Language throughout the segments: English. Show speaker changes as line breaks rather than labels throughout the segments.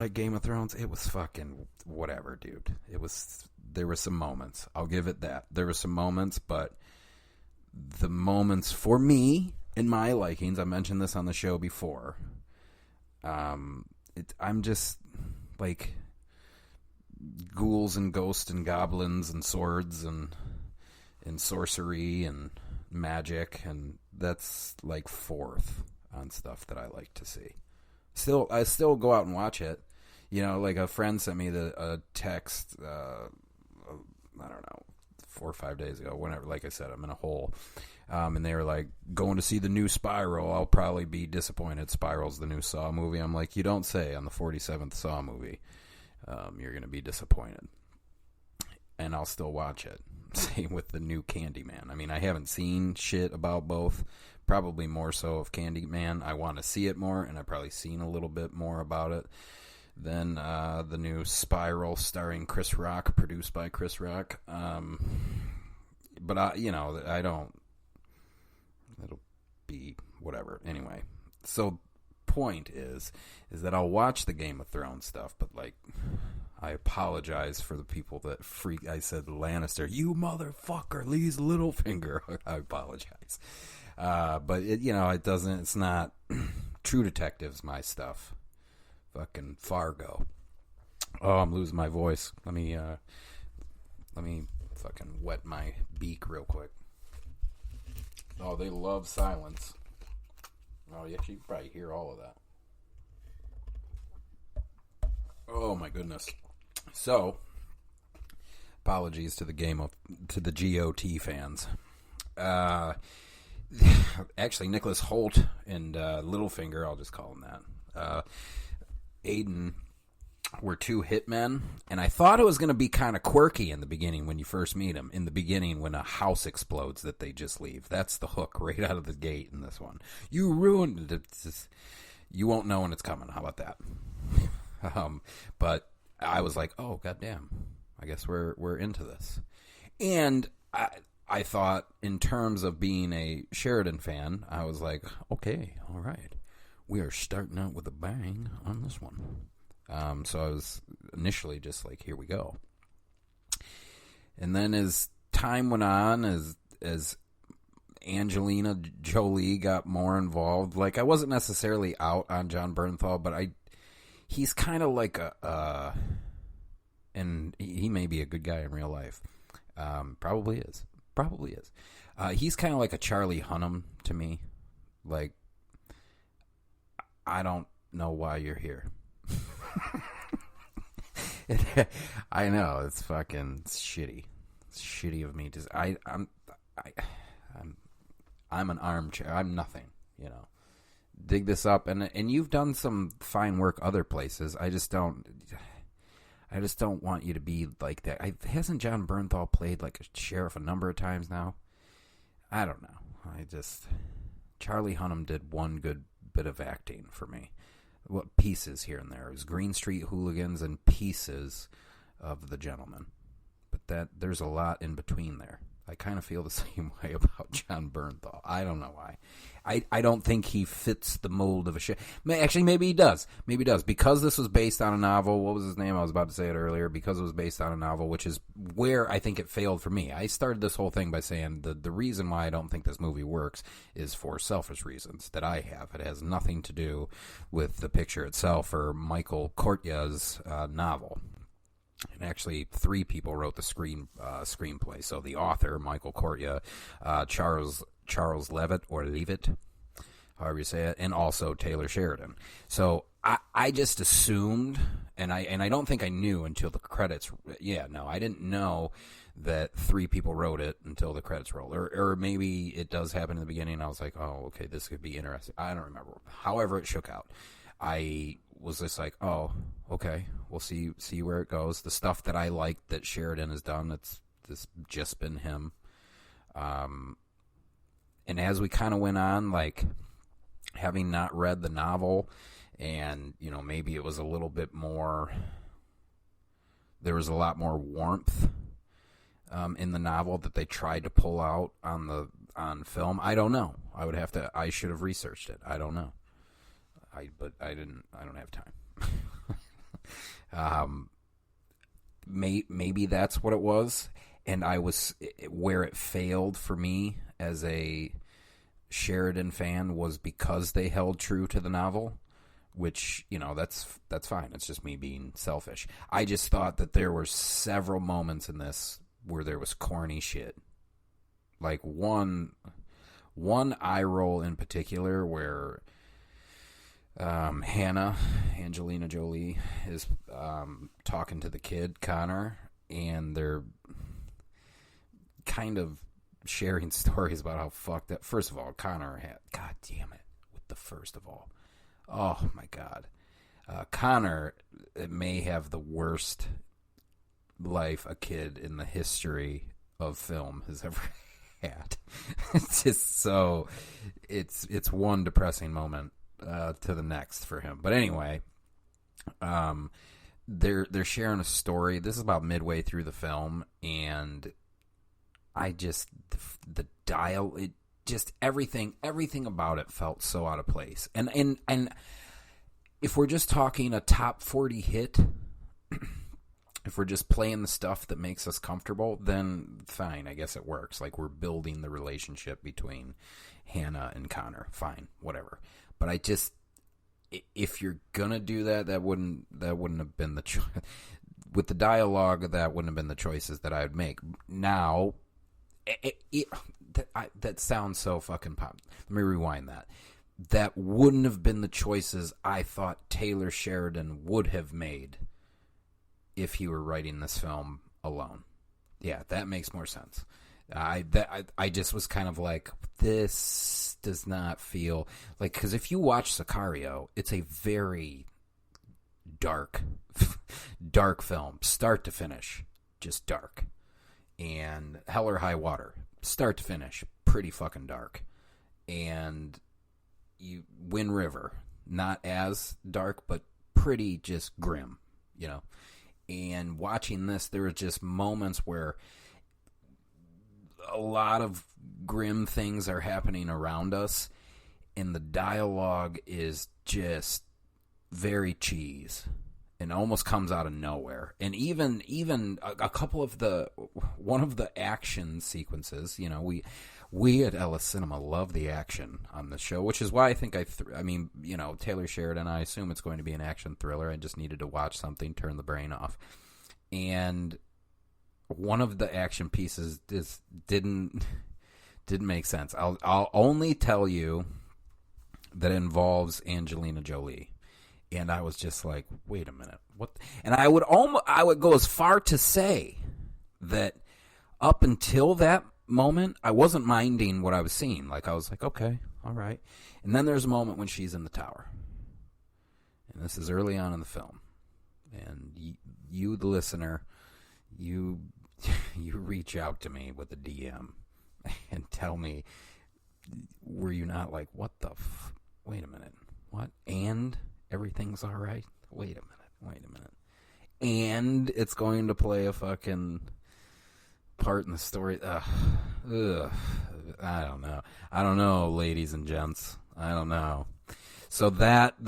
like Game of Thrones, it was fucking whatever, dude. There were some moments. I'll give it that. There were some moments, but the moments for me in my likings, I mentioned this on the show before. I'm just like ghouls and ghosts and goblins and swords and sorcery and magic, and that's like fourth on stuff that I like to see. I still go out and watch it. You know, like a friend sent me a text. I don't know, 4 or 5 days ago. Whenever, like I said, I'm in a hole, and they were like going to see the new Spiral. I'll probably be disappointed. Spiral's the new Saw movie. I'm like, you don't say. On the 47th Saw movie, you're going to be disappointed, and I'll still watch it. Same with the new Candyman. I mean, I haven't seen shit about both. Probably more so of Candyman. I want to see it more, and I've probably seen a little bit more about it than the new Spiral starring Chris Rock, produced by Chris Rock. But I don't. It'll be whatever. Anyway, so point is that I'll watch the Game of Thrones stuff, but like, I apologize for the people that freak. I said Lannister, you motherfucker, Lee's Littlefinger. I apologize. But it doesn't. It's not. True Detective's my stuff. Fucking Fargo. Oh, I'm losing my voice. Let me fucking wet my beak real quick. Oh, they love silence. Oh, yeah, you can probably hear all of that. Oh my goodness. So, apologies to the GOT fans. Actually, Nicholas Holt and Littlefinger, I'll just call him that. Aiden were two hitmen, and I thought it was going to be kind of quirky in the beginning when you first meet him. In the beginning, when a house explodes that they just leave. That's the hook right out of the gate in this one. You ruined it. You won't know when it's coming. How about that? But I was like, oh, goddamn. I guess we're into this. And I thought, in terms of being a Sheridan fan, I was like, okay, all right. We are starting out with a bang on this one. So I was initially just like, here we go. And then as time went on, as Angelina Jolie got more involved, like, I wasn't necessarily out on Jon Bernthal, but he's kind of like and he may be a good guy in real life. Probably is. He's kind of like a Charlie Hunnam to me. Like, I don't know why you're here. I know it's fucking shitty. It's shitty of me. I'm an armchair. I'm nothing. Dig this up, and you've done some fine work other places. I just don't want you to be like that. Hasn't Jon Bernthal played like a sheriff a number of times now? I don't know. Charlie Hunnam did one good bit of acting for me. What pieces here and there. It was Green Street Hooligans and pieces of The Gentleman. But there's a lot in between there. I kind of feel the same way about Jon Bernthal. I don't know why. I don't think he fits the mold of a shit. Actually, maybe he does. Because this was based on a novel. What was his name? I was about to say it earlier. Because it was based on a novel, which is where I think it failed for me. I started this whole thing by saying the reason why I don't think this movie works is for selfish reasons that I have. It has nothing to do with the picture itself or Michael Courtia's novel. And actually, 3 people wrote the screenplay. So the author, Michael Courtia, Charles Levitt, or Leavitt, however you say it, and also Taylor Sheridan. So I just assumed, and I don't think I knew until the credits. Yeah, no, I didn't know that 3 people wrote it until the credits rolled. Or maybe it does happen in the beginning, and I was like, oh, okay, this could be interesting. I don't remember. However it shook out. I was just like, oh, okay, we'll see where it goes. The stuff that I liked that Sheridan has done, it's just been him. And as we kind of went on, like, having not read the novel, and, maybe it was a little bit more, there was a lot more warmth in the novel that they tried to pull out on film. I don't know. I should have researched it. I don't know. But I didn't. I don't have time. Maybe that's what it was, and I was where it failed for me as a Sheridan fan was because they held true to the novel, which, that's fine. It's just me being selfish. I just thought that there were several moments in this where there was corny shit. Like one eye roll in particular where Angelina Jolie, is talking to the kid, Connor, and they're kind of sharing stories about how fucked up. First of all, Connor had, God damn it, with the first of all. Oh my God. Connor may have the worst life a kid in the history of film has ever had. It's just so, it's one depressing moment to the next for him. But anyway, they're sharing a story. This is about midway through the film, and I just everything about it felt so out of place. And if we're just talking a top 40 hit, if we're just playing the stuff that makes us comfortable, then fine, I guess it works. Like, we're building the relationship between Hannah and Connor. Fine, whatever. But I just, if you're gonna do that, that wouldn't have been the choice. With the dialogue, that wouldn't have been the choices that I would make. Now, that sounds so fucking pop. Let me rewind that. That wouldn't have been the choices I thought Taylor Sheridan would have made if he were writing this film alone. Yeah, that makes more sense. I just was kind of like, this does not feel like, because if you watch Sicario, it's a very dark film, start to finish, just dark. And Hell or High Water, start to finish, pretty fucking dark. And Wind River, not as dark, but pretty just grim, And watching this, there were just moments where a lot of grim things are happening around us, and the dialogue is just very cheese. And almost comes out of nowhere. And even a couple of one of the action sequences, we at Ellis Cinema love the action on the show, which is why I think Taylor Sheridan, I assume it's going to be an action thriller. I just needed to watch something, turn the brain off. And one of the action pieces didn't make sense. I'll only tell you that it involves Angelina Jolie. And I was just like, wait a minute, what? And I would go as far to say that up until that moment, I wasn't minding what I was seeing. Like, I was like, okay, all right. And then there's a moment when she's in the tower. And this is early on in the film. And you the listener, you reach out to me with a DM and tell me, were you not like, what the wait a minute, what? And everything's all right? Wait a minute. And it's going to play a fucking part in the story. I don't know, ladies and gents. I don't know. So that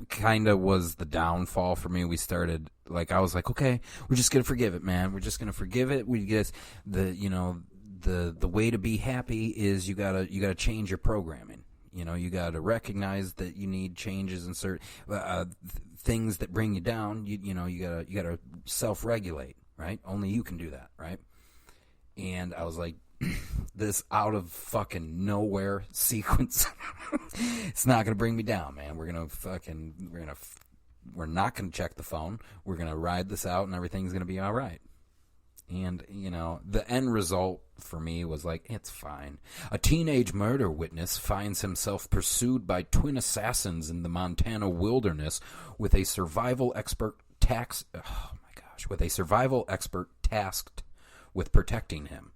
kind of was the downfall for me. We started, like, I was like, okay, we're just going to forgive it, man. We're just going to forgive it. We get the way to be happy is you gotta change your programming. You got to recognize that you need changes in certain things that bring you down. You got to self-regulate, right? Only you can do that, right? And I was like, this out of fucking nowhere sequence, it's not going to bring me down, man. We're not going to check the phone. We're going to ride this out, and everything's going to be all right. And, the end result for me was like, it's fine. A teenage murder witness finds himself pursued by twin assassins in the Montana wilderness with a survival expert tasked with protecting him,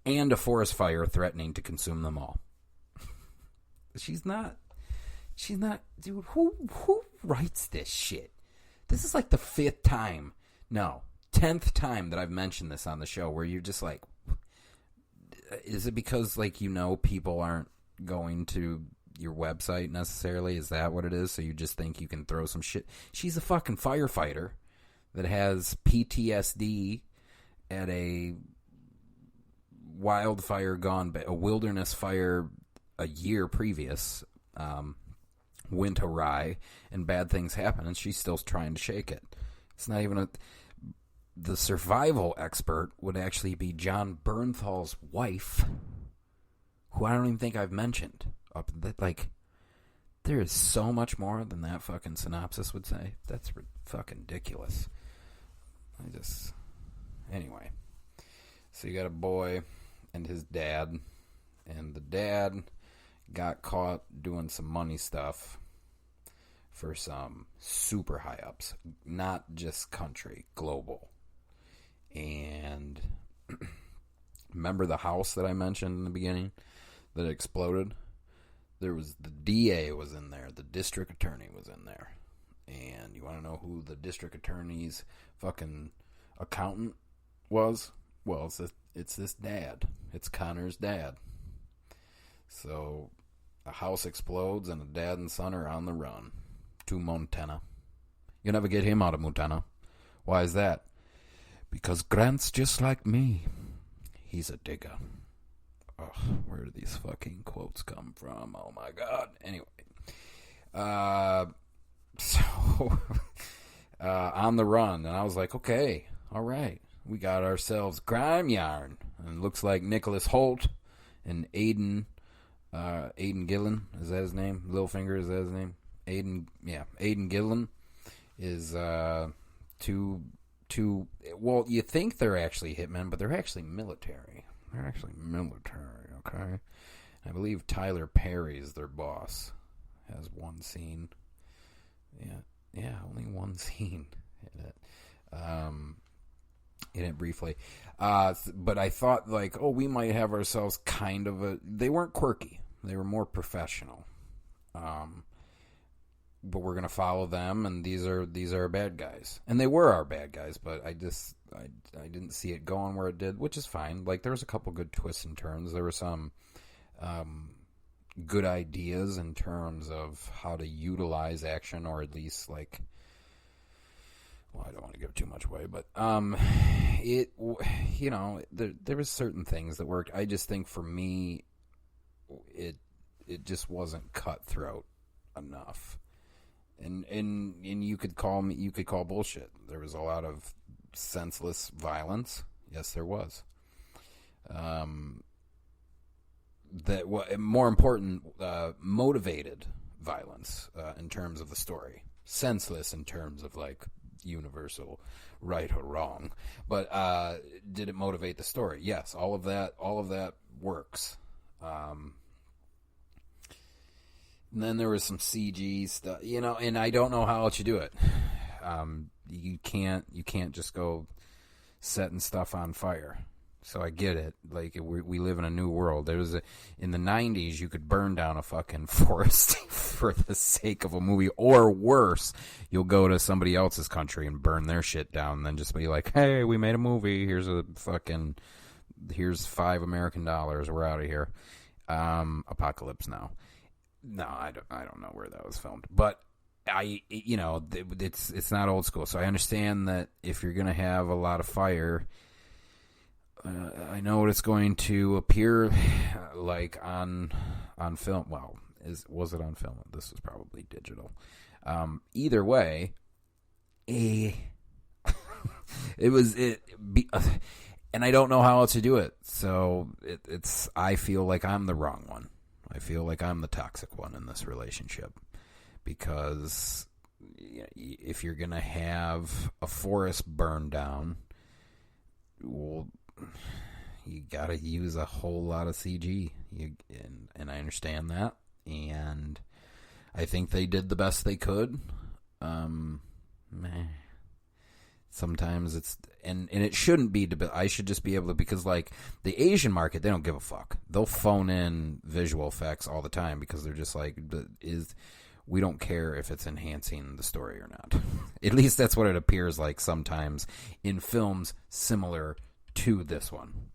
and a forest fire threatening to consume them all. She's not, dude, who writes this shit? This is like the 5th time. No. 10th time that I've mentioned this on the show, where you're just like, is it because, like, people aren't going to your website necessarily? Is that what it is? So you just think you can throw some shit? She's a fucking firefighter that has PTSD at a wildfire a wilderness fire a year previous, went awry and bad things happen, and she's still trying to shake it. It's not even the survival expert would actually be John Bernthal's wife, who I don't even think I've mentioned. There is so much more than that fucking synopsis would say. That's fucking ridiculous. Anyway. So you got a boy and his dad, and the dad got caught doing some money stuff for some super high ups, not just country, global. And remember the house that I mentioned in the beginning that exploded? There was the DA was in there, the district attorney was in there. And you want to know who the district attorney's fucking accountant was? Well, it's this dad. It's Connor's dad. So a house explodes and a dad and son are on the run to Montana. You'll never get him out of Montana. Why is that? Because Grant's just like me. He's a digger. Ugh, where do these fucking quotes come from? Oh my god. Anyway. On the run. And I was like, okay, all right. We got ourselves Grime Yarn. And it looks like Nicholas Holt and Aidan Gillen. Is that his name? Littlefinger, is that his name? Aidan Gillen is well, you think they're actually hitmen, but they're actually military. Okay? I believe Tyler Perry is their boss. Has one scene. Yeah, only one scene in it. In it briefly. But I thought, we might have ourselves kind of they weren't quirky. They were more professional. But we're gonna follow them, and these are our bad guys, and they were our bad guys. But I didn't see it going where it did, which is fine. There was a couple good twists and turns. There were some good ideas in terms of how to utilize action, or at least I don't want to give too much away, but there was certain things that worked. I just think for me, it just wasn't cutthroat enough. And you could call bullshit. There was a lot of senseless violence. Yes, there was. More important, motivated violence in terms of the story. Senseless in terms of universal right or wrong. But did it motivate the story? Yes, all of that works. And then there was some CG stuff, and I don't know how else you do it. You can't just go setting stuff on fire. So I get it. We live in a new world. In the 90s, you could burn down a fucking forest for the sake of a movie, or worse, you'll go to somebody else's country and burn their shit down, and then just be like, "Hey, we made a movie. Here's $5 American. We're out of here." Apocalypse Now. No, I don't know where that was filmed, but it's not old school. So I understand that if you're gonna have a lot of fire, I know what it's going to appear like on film. Well, was it on film? This was probably digital. Either way, and I don't know how else to do it. So I feel like I'm the wrong one. I feel like I'm the toxic one in this relationship, because if you're going to have a forest burn down, well, you got to use a whole lot of CG. And I understand that. And I think they did the best they could. Sometimes it's... And it shouldn't be... I should just be able to... Because, the Asian market, they don't give a fuck. They'll phone in visual effects all the time because they're just we don't care if it's enhancing the story or not. At least that's what it appears like sometimes in films similar to this one.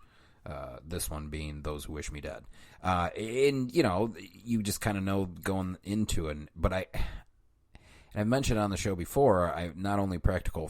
This one being Those Who Wish Me Dead. And, you just kind of know going into it. But I've mentioned on the show before, not only practical